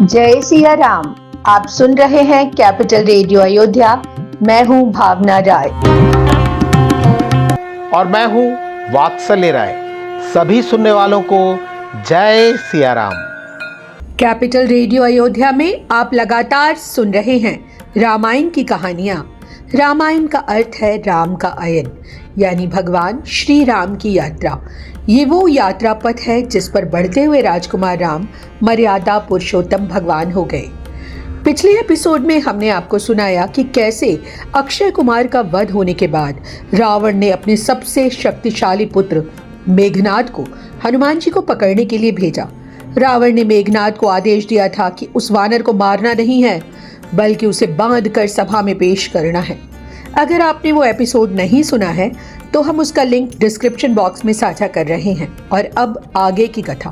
जय सिया राम। आप सुन रहे हैं कैपिटल रेडियो अयोध्या। मैं हूं भावना राय और मैं हूं वात्सल्य राय। सभी सुनने वालों को जय सिया राम। कैपिटल रेडियो अयोध्या में आप लगातार सुन रहे हैं रामायण की कहानियां। रामायण का अर्थ है राम का अयन, यानी भगवान श्री राम की यात्रा। ये वो यात्रा पथ है जिस पर बढ़ते हुए राजकुमार राम मर्यादा पुरुषोत्तम भगवान हो गए। पिछले एपिसोड में हमने आपको सुनाया कि कैसे अक्षय कुमार का वध होने के बाद रावण ने अपने सबसे शक्तिशाली पुत्र मेघनाद को हनुमान जी को पकड़ने के लिए भेजा। रावण ने मेघनाद को आदेश दिया था कि उस वानर को मारना नहीं है, बल्कि उसे बांध कर सभा में पेश करना है। अगर आपने वो एपिसोड नहीं सुना है तो हम उसका लिंक डिस्क्रिप्शन बॉक्स में साझा कर रहे हैं। और अब आगे की कथा।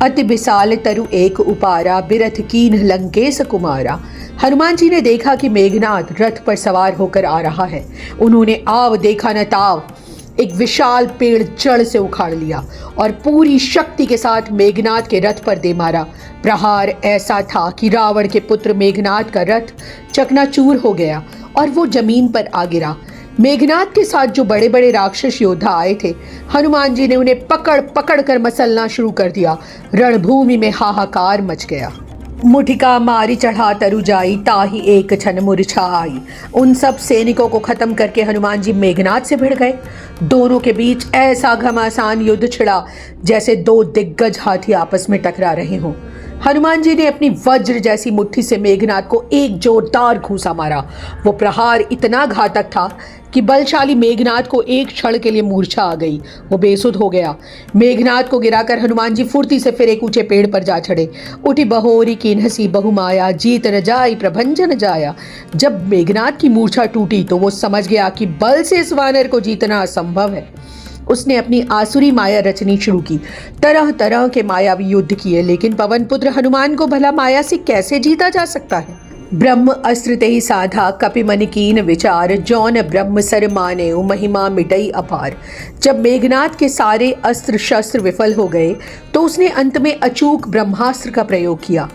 अति विशाल तरु एक उपारा, बिरथ कीन्ह लंकेश कुमारा। हनुमान जी ने देखा कि मेघनाद रथ पर सवार होकर आ रहा है। उन्होंने आव देखा न ताव, एक विशाल पेड़ जड़ से उखाड़ लिया और पूरी शक्ति के साथ मेघनाद के रथ पर दे मारा। प्रहार ऐसा था कि रावण के पुत्र मेघनाद का रथ चकनाचूर हो गया और वो जमीन पर आ गिरा। मेघनाद के साथ जो बड़े बड़े राक्षस योद्धा आए थे, हनुमान जी ने उन्हें पकड़ पकड़ कर मसलना शुरू कर दिया। रणभूमि में हाहाकार मच गया। मुठिका मारी चढ़ा तरु जाई, ताही एक छन मुरझाई। उन सब सैनिकों को खत्म करके हनुमान जी मेघनाद से भिड़ गए। दोनों के बीच ऐसा घमासान युद्ध छिड़ा जैसे दो दिग्गज हाथी आपस में टकरा रहे हों। हनुमान जी ने अपनी वज्र जैसी मुट्ठी से मेघनाद को एक जोरदार घूंसा मारा। वो प्रहार इतना घातक था कि बलशाली मेघनाद को एक क्षण के लिए मूर्छा आ गई। वो बेसुध हो गया। मेघनाद को गिराकर हनुमान जी फुर्ती से फिर एक ऊंचे पेड़ पर जा चढ़े। उठी बहोरी कीन हसी बहुमाया, जीत न जाई प्रभंजन जाया। जब मेघनाद की मूर्छा टूटी तो वो समझ गया कि बल से इस वानर को जीतना असंभव है। उसने अपनी आसुरी माया रचनी शुरू की। तरह तरह के मायावी युद्ध किए, लेकिन पवन पुत्र हनुमान को भला माया से कैसे जीता जा सकता है। ब्रह्म अस्त्र ते ही साधा, कपि मन कीन विचार। जौन ब्रह्म सर माने महिमा मिटई अपार। जब मेघनाद के सारे अस्त्र शस्त्र विफल हो गए तो उसने अंत में अचूक ब्रह्मास्त्र का प्रयोग किया।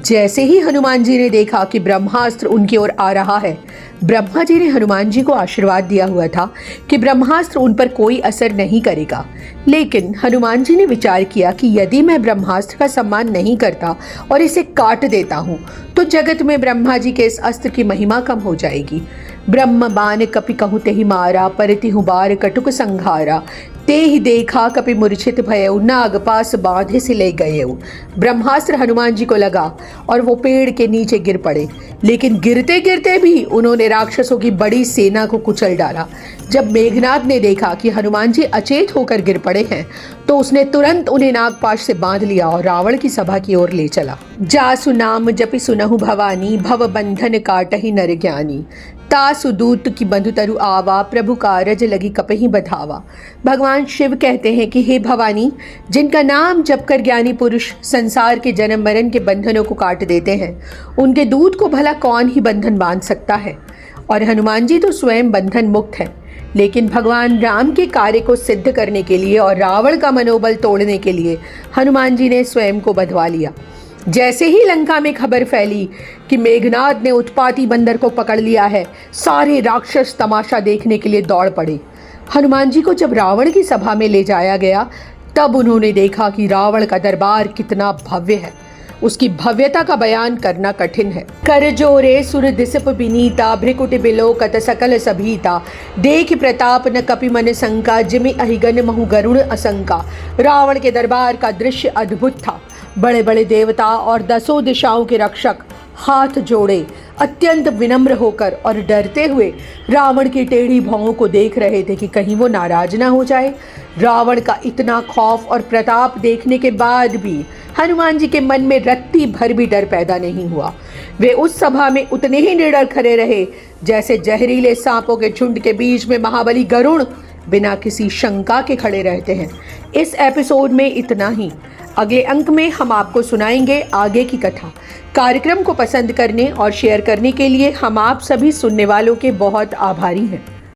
जैसे ही हनुमान जी ने देखा कि ब्रह्मास्त्र उनकी ओर आ रहा है, ब्रह्मा जी ने हनुमान जी को आशीर्वाद दिया हुआ था कि ब्रह्मास्त्र उन पर कोई असर नहीं करेगा। लेकिन हनुमान जी ने विचार किया कि यदि मैं ब्रह्मास्त्र का सम्मान नहीं करता और इसे काट देता हूँ तो जगत में ब्रह्मा जी के इस अस्त्र की महिमा कम हो जाएगी। ब्रह्म बान कपि कहु तेहि मारा, परति हूँ बार कटुक संघारा। ते ही देखा कपि मूर्छित भयउ, नाग पास बांधे से ले गयेउ। ब्रह्मास्त्र हनुमान जी को लगा और वो पेड़ के नीचे गिर पड़े, लेकिन गिरते गिरते भी उन्होंने राक्षसों की बड़ी सेना को कुचल डाला। जब मेघनाद ने देखा कि हनुमान जी अचेत होकर गिर पड़े हैं तो उसने तुरंत उन्हें नागपाश से बांध लिया और रावण की सभा की ओर ले चला। जासु नाम जपि सुनहु भवानी, भव बंधन काटहि नर ज्ञानी। तासु दूत की बंधु तरु आवा, प्रभु कारज लगी कपहि बधावा। भगवान शिव कहते हैं कि हे भवानी, जिनका नाम जपकर ज्ञानी पुरुष संसार के जन्म मरण के बंधनों को काट देते हैं, उनके दूत को भला कौन ही बंधन बांध सकता है। और हनुमान जी तो स्वयं बंधन मुक्त है, लेकिन भगवान राम के कार्य को सिद्ध करने के लिए और रावण का मनोबल तोड़ने के लिए हनुमान जी ने स्वयं को बंधवा लिया। जैसे ही लंका में खबर फैली कि मेघनाद ने उत्पाती बंदर को पकड़ लिया है, सारे राक्षस तमाशा देखने के लिए दौड़ पड़े। हनुमान जी को जब रावण की सभा में ले जाया गया तब उन्होंने देखा कि रावण का दरबार कितना भव्य है। उसकी भव्यता का बयान करना कठिन है। कर जोरे सुर दिसप विनीता, भ्रिकुट बिलोकत सकल सभीता। देख प्रताप न कपि मन शंका, जिमि अहिगन महु गरुण असंका। रावण के दरबार का दृश्य अद्भुत था। बड़े बड़े देवता और दसों दिशाओं के रक्षक हाथ जोड़े अत्यंत विनम्र होकर और डरते हुए रावण की टेढ़ी भौं को देख रहे थे कि कहीं वो नाराज ना हो जाए। रावण का इतना खौफ और प्रताप देखने के बाद भी हनुमान जी के मन में रत्ती भर भी डर पैदा नहीं हुआ। वे उस सभा में उतने ही निडर खड़े रहे जैसे जहरीले सांपों के झुंड के बीच में महाबली गरुड़ बिना किसी शंका के खड़े रहते हैं। इस एपिसोड में इतना ही। अगले अंक में हम आपको सुनाएंगे आगे की कथा। कार्यक्रम को पसंद करने और शेयर करने के लिए हम आप सभी सुनने वालों के बहुत आभारी हैं।